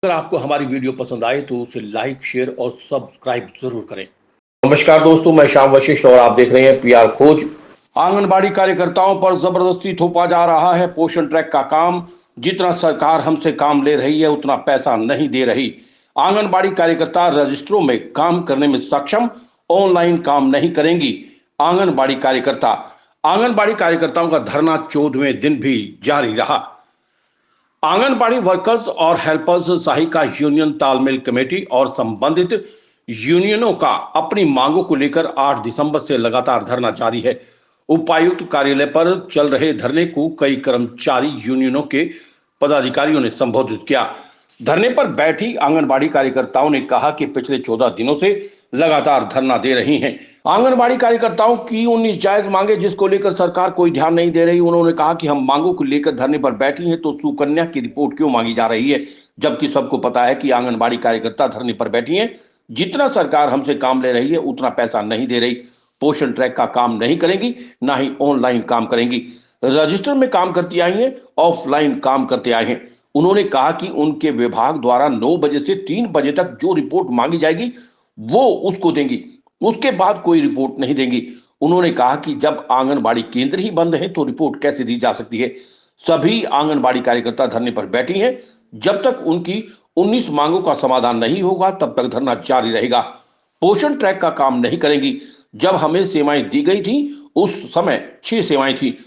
अगर आपको हमारी वीडियो पसंद आए तो उसे लाइक, शेयर और सब्सक्राइब जरूर करें। नमस्कार दोस्तों, मैं श्याम वशिष्ठ और आप देख रहे हैं पीआर खोज। आंगनबाड़ी कार्यकर्ताओं पर जबरदस्ती थोपा जा रहा है पोषण ट्रैक का काम। जितना सरकार हमसे काम ले रही है उतना पैसा नहीं दे रही। आंगनबाड़ी कार्यकर्ता रजिस्ट्रों में काम करने में सक्षम, ऑनलाइन काम नहीं करेंगी। आंगनबाड़ी कार्यकर्ताओं का धरना 14वें दिन भी जारी रहा। आंगनबाड़ी वर्कर्स और हेल्पर्स सहायिका यूनियन तालमेल कमेटी और संबंधित यूनियनों का अपनी मांगों को लेकर 8 दिसंबर से लगातार धरना जारी है। उपायुक्त कार्यालय पर चल रहे धरने को कई कर्मचारी यूनियनों के पदाधिकारियों ने संबोधित किया। धरने पर बैठी आंगनबाड़ी कार्यकर्ताओं ने कहा कि पिछले 14 दिनों से लगातार धरना दे रही हैं। आंगनबाड़ी कार्यकर्ताओं की 19 जायज मांगे जिसको लेकर सरकार कोई ध्यान नहीं दे रही। उन्होंने कहा कि हम मांगों को लेकर धरने पर बैठी हैं तो सुकन्या की रिपोर्ट क्यों मांगी जा रही है, जबकि सबको पता है कि आंगनबाड़ी कार्यकर्ता धरने पर बैठी हैं। जितना सरकार हमसे काम ले रही है उतना पैसा नहीं दे रही। पोषण ट्रैक का काम नहीं करेंगी, ना ही ऑनलाइन काम करेंगी। रजिस्टर में काम करती आई हैं, ऑफलाइन काम करते आए हैं। उन्होंने कहा कि उनके विभाग द्वारा 9 बजे से 3 बजे तक जो रिपोर्ट मांगी जाएगी वो उसको देंगी, उसके बाद कोई रिपोर्ट नहीं देंगी। उन्होंने कहा कि जब आंगनबाड़ी केंद्र ही बंद है तो रिपोर्ट कैसे दी जा सकती है। सभी आंगनबाड़ी कार्यकर्ता धरने पर बैठी हैं। जब तक उनकी 19 मांगों का समाधान नहीं होगा तब तक धरना जारी रहेगा। पोषण ट्रैक का काम नहीं करेंगी। जब हमें सेवाएं दी गई थी उस समय 6 सेवाएं थी,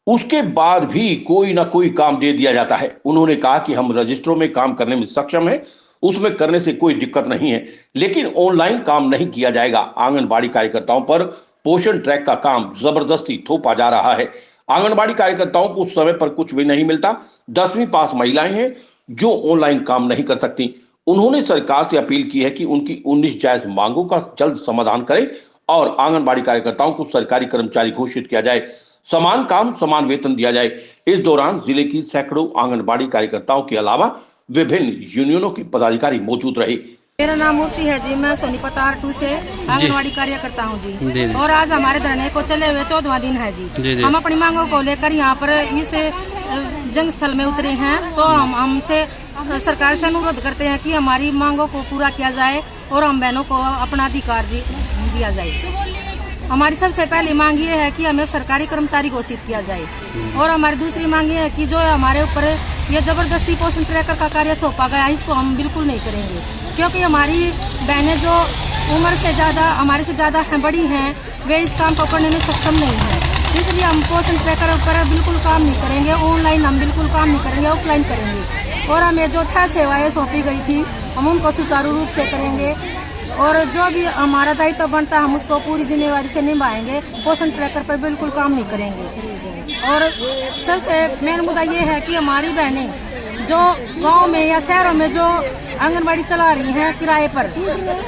उसके बाद भी कोई ना कोई काम दे दिया जाता है। उन्होंने कहा कि हम रजिस्ट्रों में काम करने में सक्षम हैं, उसमें करने से कोई दिक्कत नहीं है, लेकिन ऑनलाइन काम नहीं किया जाएगा। आंगनबाड़ी कार्यकर्ताओं पर पोषण ट्रैक का काम जबरदस्ती थोपा जा रहा है। आंगनबाड़ी कार्यकर्ताओं को समय पर कुछ भी नहीं मिलता। 10वीं पास महिलाएं हैं जो ऑनलाइन काम नहीं कर सकती। उन्होंने सरकार से अपील की है कि उनकी 19 जायज मांगों का जल्द समाधान करें और आंगनबाड़ी कार्यकर्ताओं को सरकारी कर्मचारी घोषित किया जाए। समान काम समान वेतन दिया जाए। इस दौरान जिले की सैकड़ों आंगनबाड़ी कार्यकर्ताओं के अलावा विभिन्न यूनियनों के पदाधिकारी मौजूद रहे। मेरा नाम मूर्ति है जी, मैं सोनीपत R2 से आंगनबाड़ी कार्यकर्ता हूँ जी। और आज हमारे धरने को चले हुए 14वां दिन है जी। हम अपनी मांगों को लेकर यहाँ पर इस जंग स्थल में उतरे हैं। तो हम हमसे सरकार से अनुरोध करते हैं कि हमारी मांगों को पूरा किया जाए और हम बहनों को अपना अधिकार दिया जाए। हमारी सबसे पहली मांग ये है कि हमें सरकारी कर्मचारी घोषित किया जाए। और हमारी दूसरी मांग ये है कि जो हमारे ऊपर ये जबरदस्ती पोषण ट्रैकर का कार्य सौंपा गया है इसको हम बिल्कुल नहीं करेंगे, क्योंकि हमारी बहनें जो उम्र से ज्यादा हमारे से ज्यादा बड़ी हैं वे इस काम को करने में सक्षम नहीं है। इसलिए हम पोषण ट्रैकर पर बिल्कुल काम नहीं करेंगे, ऑनलाइन हम बिल्कुल काम नहीं करेंगे, ऑफलाइन करेंगे। और हमें जो 6 सेवाएं सौंपी गई थी हम उनको सुचारू रूप से करेंगे और जो भी हमारा दायित्व बनता है हम उसको पूरी जिम्मेवारी से निभाएंगे। पोषण ट्रैकर पर बिल्कुल काम नहीं करेंगे। और सबसे मेन मुद्दा ये है कि हमारी बहनें जो गांव में या शहरों में जो आंगनबाड़ी चला रही हैं किराए पर,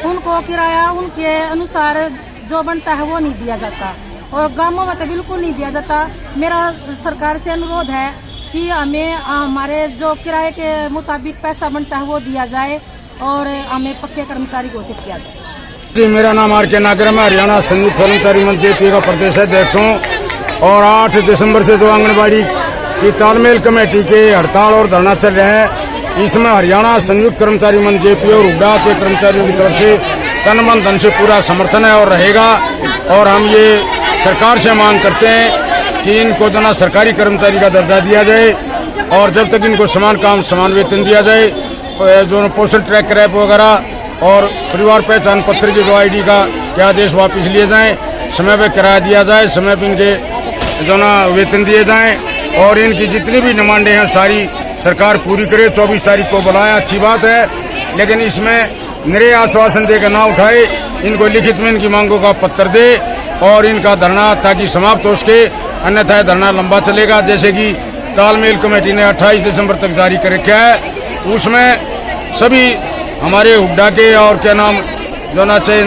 उनको किराया उनके अनुसार जो बनता है वो नहीं दिया जाता और गांवों में तो बिल्कुल नहीं दिया जाता। मेरा सरकार से अनुरोध है कि हमें हमारे जो किराए के मुताबिक पैसा बनता है वो दिया जाए और हमें पक्के कर्मचारी घोषित किया जाए। जी, मेरा नाम आर के नागर है, हरियाणा संयुक्त कर्मचारी मंच JP का प्रदेश अध्यक्ष हूँ। और 8 दिसंबर से जो आंगनबाड़ी की तालमेल कमेटी के हड़ताल और धरना चल रहे हैं, इसमें हरियाणा संयुक्त कर्मचारी मंच JP और हुड्डा के कर्मचारियों की तरफ से तन मन धन से पूरा समर्थन है और रहेगा। और हम ये सरकार से मांग करते हैं कि इनको जना सरकारी कर्मचारी का दर्जा दिया जाए और जब तक इनको समान काम समान वेतन दिया जाए, जो पोषण ट्रैक रैप वगैरह और परिवार पहचान पत्र के जो ID का के आदेश वापस लिए जाएं, समय पे किराया दिया जाए, समय पे इनके जो ना वेतन दिए जाएं और इनकी जितनी भी डिमांडें हैं सारी सरकार पूरी करे। 24 तारीख को बुलाया, अच्छी बात है, लेकिन इसमें निरे आश्वासन देकर ना उठाए, इनको लिखित में इनकी मांगों का पत्र दे और इनका धरना ताकि समाप्त हो सके, अन्यथा धरना लंबा चलेगा। जैसे कि तालमेल कमेटी ने 28 दिसंबर तक जारी कर रखा है, उसमें सभी हमारे हुड्डा के और क्या नाम जो ना चाहे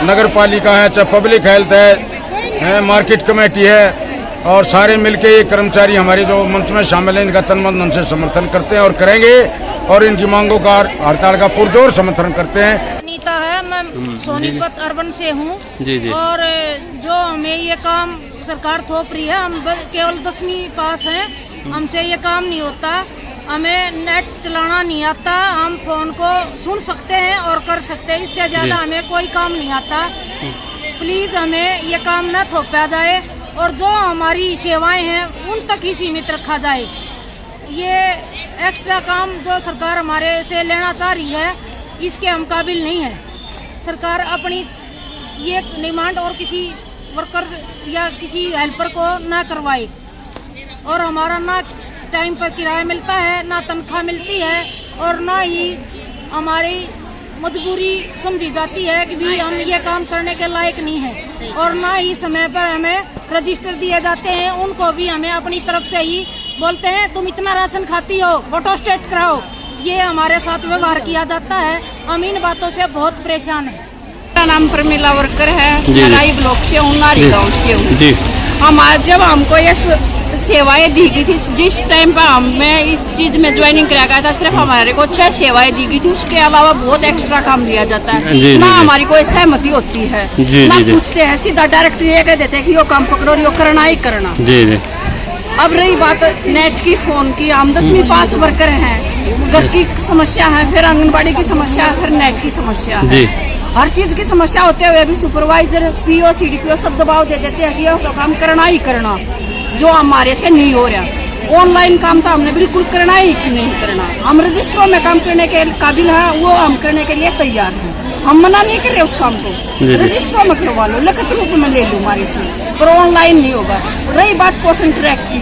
नगर पालिका है, चाहे पब्लिक हेल्थ है, मार्केट कमेटी है और सारे मिलके ये कर्मचारी हमारे जो मंच में शामिल हैं इनका तन मन धन से समर्थन करते हैं और करेंगे और इनकी मांगों का हड़ताल का पुरजोर समर्थन करते हैं। नीता है, मैं सोनीपत अर्बन से हूँ और जो हमें ये काम सरकार थोप रही है, हम केवल 10वीं पास हैं, हमसे ये काम नहीं होता हमें नेट चलाना नहीं आता, हम फोन को सुन सकते हैं और कर सकते हैं, इससे ज्यादा हमें कोई काम नहीं आता। प्लीज हमें ये काम न थोपा जाए और जो हमारी सेवाएं हैं उन तक ही सीमित रखा जाए। ये एक्स्ट्रा काम जो सरकार हमारे से लेना चाह रही है इसके हम काबिल नहीं है। सरकार अपनी ये डिमांड और किसी वर्कर या किसी हेल्पर को ना करवाए और हमारा ना टाइम पर किराया मिलता है, ना तनख्वाह मिलती है और ना ही हमारी मजबूरी समझी जाती है कि भी हम ये काम करने के लायक नहीं है और ना ही समय पर हमें रजिस्टर दिए जाते हैं। उनको भी हमें अपनी तरफ से ही बोलते हैं तुम इतना राशन खाती हो, फोटोस्टेट कराओ। ये हमारे साथ व्यवहार किया जाता है। हम इन बातों से बहुत परेशान हैं। मेरा नाम प्रमिला वर्कर है, मलाई ब्लॉक से हूँ, नारी गाँव से हूँ। हम आज जब हमको ये सेवाएं दी गई थी, जिस टाइम पर हमें इस चीज में ज्वाइनिंग कराया गया था, सिर्फ हमारे को 6 सेवाएं दी गई थी। उसके अलावा बहुत एक्स्ट्रा काम दिया जाता है। ना हमारी कोई सहमति होती है, ना पूछते हैं, सीधा डायरेक्ट ये कह देते हैं कि यो काम पकड़ो, यो करना ही करना। अब रही बात नेट की, फोन की, हम 10वीं पास वर्कर हैं, घर की समस्या है, फिर आंगनबाड़ी की समस्या है, फिर नेट की समस्या है। हर चीज की समस्या होते हुए भी सुपरवाइजर, पीओ, सीडीपीओ सब दबाव दे देते हैं कि ये तो काम करना ही करना, जो हमारे से नहीं हो रहा। ऑनलाइन काम तो हमने बिल्कुल करना ही नहीं करना। हम रजिस्टरों में काम करने के काबिल हैं, वो हम करने के लिए तैयार हैं। हम मना नहीं कर रहे उस काम को, रजिस्टरों में करवा लो, लिखित रूप में ले लो हमारे से, पर ऑनलाइन नहीं होगा। रही बात पोषण ट्रैक की,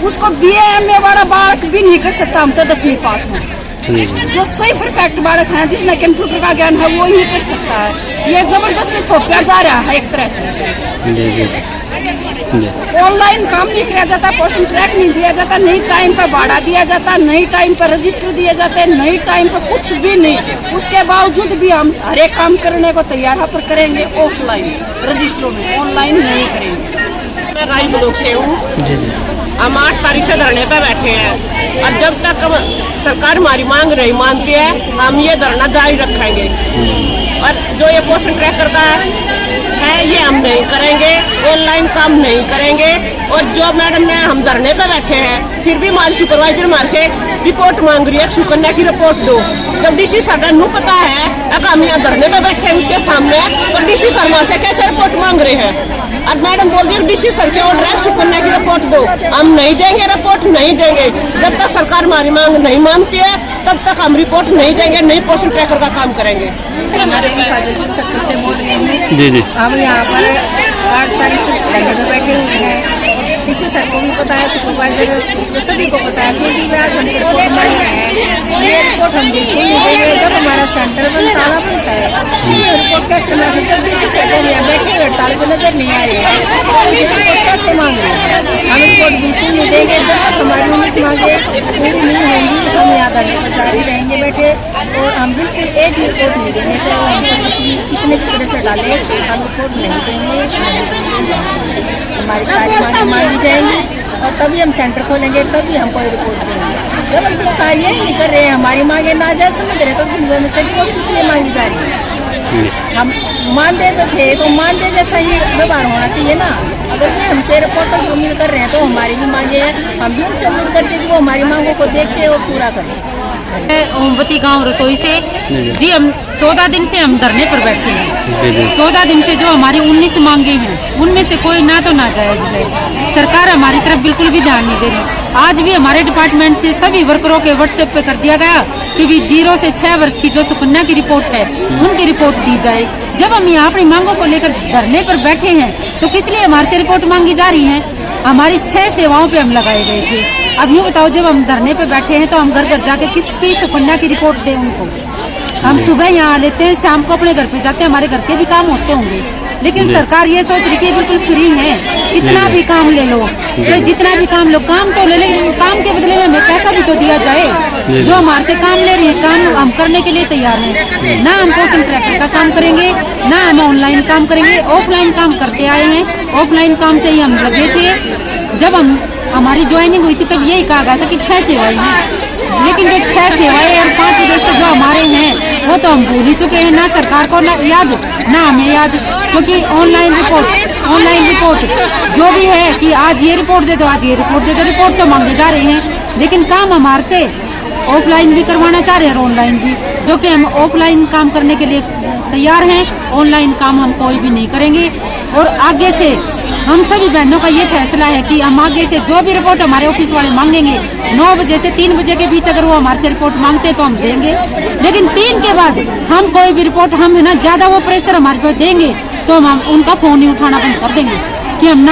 उसको BA वाला बालक भी नहीं कर सकता। हम तो 10वीं पास हैं। जो सही परफेक्ट बालक है, जिसमें कंप्यूटर का ज्ञान है, वो ही कर सकता है। ये जबरदस्ती थोपा जा रहा है एक तरह। ऑनलाइन काम नहीं किया जाता, पोषण ट्रैक नहीं दिया जाता, नहीं टाइम पर भाड़ा दिया जाता, नहीं टाइम पर रजिस्टर दिए जाते, नहीं टाइम पर कुछ भी नहीं। उसके बावजूद भी हम सारे काम करने को तैयार है, पर करेंगे ऑफलाइन रजिस्टरों में, ऑनलाइन नहीं करेंगे। मैं राई ब्लॉक से हूँ। हम 8 तारीख से धरने पे बैठे हैं और जब तक सरकार हमारी मांग नहीं मानती है, हम ये धरना जारी रखेंगे। और जो ये पोषण ट्रैक करता है ये हम नहीं करेंगे, ऑनलाइन काम नहीं करेंगे। और जो मैडम ने हम धरने पे बैठे हैं, फिर भी हमारी सुपरवाइजर हमारे से रिपोर्ट मांग रही है, सुकन्या की रिपोर्ट दो। जब DC सर को पता है अगर हम यहाँ धरने पे बैठे हैं उसके सामने, तो DC सर वहाँ से कैसे रिपोर्ट मांग रहे हैं? और मैडम बोल रही है DC सर के ऑर्डर है, सुकन्या की रिपोर्ट दो। हम नहीं देंगे, रिपोर्ट नहीं देंगे। जब तक सरकार हमारी मांग नहीं मानती है तब तक हम रिपोर्ट नहीं देंगे, नहीं पोषण ट्रैकर का काम करेंगे। जी हम यहाँ पर 8 तारीख से धरने पे बैठे हुए हैं। DC सर को भी पता है, सुपरवाइजर सभी को पता है, फिर भी आज हम रिपोर्ट मांग रहे हैं। ये रिपोर्ट हम बिल्कुल नहीं देंगे। जब हमारा सेंटर में सारा पड़ता है, ये रिपोर्ट कैसे मांगे? जब DC सर को यहाँ बैठे हड़ताल को नजर नहीं आ रही है, तो ये रिपोर्ट कैसे मांग रहे हैं? हम रिपोर्ट बिल्कुल नहीं देंगे। जब तक हमारी 19 मांगे पूरी नहीं होंगी, हम यहाँ धरने पर जारी रहेंगे बैठे और हम बिल्कुल एक भी रिपोर्ट नहीं देंगे, चाहे हम कितने भी तरह से डालें, हम रिपोर्ट नहीं देंगे। हमारी सारी मांगे मांगी जाएंगी और तभी हम सेंटर खोलेंगे, तभी हम कोई रिपोर्ट देंगे। जब हम कुछ कार्य ही नहीं कर रहे हैं, हमारी मांगे नाजायज समझ रहे, तो फिर से रिपोर्ट किसलिए मांगी जा रही है? हम मानदेय पे थे तो मानदेय जैसा ही व्यवहार होना चाहिए ना। अगर वे हमसे रिपोर्ट की उम्मीद कर रहे हैं तो हमारी भी मांगे हैं, हम भी उनसे उम्मीद करते हैं कि वो हमारी मांगों को देखे और पूरा करें। ओमवती गांव रसोई से जी, हम 14 दिन से हम धरने पर बैठे हैं। 14 दिन से जो हमारी 19 मांगे हैं, उनमें से कोई ना तो नाजायज है। सरकार हमारी तरफ बिल्कुल भी ध्यान नहीं दे रही। आज भी हमारे डिपार्टमेंट से सभी वर्करों के व्हाट्सएप पे कर दिया गया कि भी 0 से 6 वर्ष की जो सुकन्या की रिपोर्ट है, उनकी रिपोर्ट दी जाए। जब हम यहाँ अपनी मांगों को लेकर धरने पर बैठे हैं तो किस लिए हमारे से रिपोर्ट मांगी जा रही है? हमारी 6 सेवाओं पे हम लगाए गए थे। अब यूँ बताओ, जब हम धरने पे बैठे हैं तो हम घर घर जाके किसकी सुकन्या की रिपोर्ट दें उनको? हम सुबह यहाँ लेते हैं, शाम को अपने घर पे जाते हैं, हमारे घर के भी काम होते होंगे। लेकिन सरकार ये सोच रही है बिल्कुल फ्री है, कितना भी काम ले लो, चाहे जितना भी काम लो, काम तो ले, लेकिन काम के बदले में हमें पैसा भी तो दिया जाए। जो हमारे से काम ले रही है, काम हम करने के लिए तैयार हैं। ना हम पोषण ट्रैकर का काम करेंगे, ना हम ऑनलाइन काम करेंगे। ऑफलाइन काम करते आए हैं, ऑफलाइन काम से ही हम लगे थे। जब हमारी ज्वाइनिंग हुई थी तब यही कहा गया था कि 6 सेवाएं हैं, लेकिन जो 6 सेवाएं और 5 उद्देश्य जो हमारे हैं वो तो हम भूल ही चुके हैं। ना सरकार को ना याद, ना हमें याद, क्योंकि ऑनलाइन रिपोर्ट जो भी है कि आज ये रिपोर्ट दे दो, आज ये रिपोर्ट दे दो, रिपोर्ट तो मांगे जा रहे हैं, लेकिन काम हमारे से ऑफलाइन भी करवाना चाह रहे हैं और ऑनलाइन भी, जो कि हम ऑफलाइन काम करने के लिए तैयार हैं, ऑनलाइन काम हम कोई भी नहीं करेंगे। और आगे से हम सभी बहनों का ये फैसला है कि हम आगे से जो भी रिपोर्ट हमारे ऑफिस वाले मांगेंगे 9 बजे से 3 बजे के बीच अगर वो हमारे से रिपोर्ट मांगते हैं तो हम देंगे, लेकिन 3 के बाद हम कोई भी रिपोर्ट हम है ना ज्यादा वो प्रेशर हमारे पे देंगे तो हम उनका फोन ही उठाना बंद कर देंगे कि हम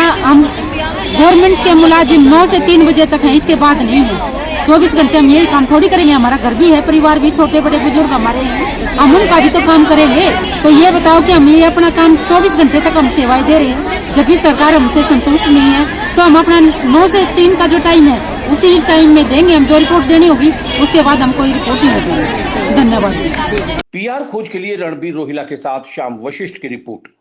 गवर्नमेंट के मुलाजिम 9 से 3 बजे तक हैं, इसके बाद नहीं है। 24 घंटे हम यही काम थोड़ी करेंगे, हमारा घर भी है, परिवार भी, छोटे बड़े बुजुर्ग हमारे हैं, हम उनका भी तो काम करेंगे। तो ये बताओ कि हम ये अपना काम 24 घंटे तक हम सेवाएं दे रहे हैं, जबकि सरकार हमसे संतुष्ट नहीं है, तो हम अपना 9 से 3 का जो टाइम है उसी टाइम में देंगे। हम जो रिपोर्ट देनी होगी उसके बाद हम कोई रिपोर्ट नहीं देंगे। धन्यवाद। PR खोज के लिए रणबीर रोहिला के साथ श्याम वशिष्ठ की रिपोर्ट।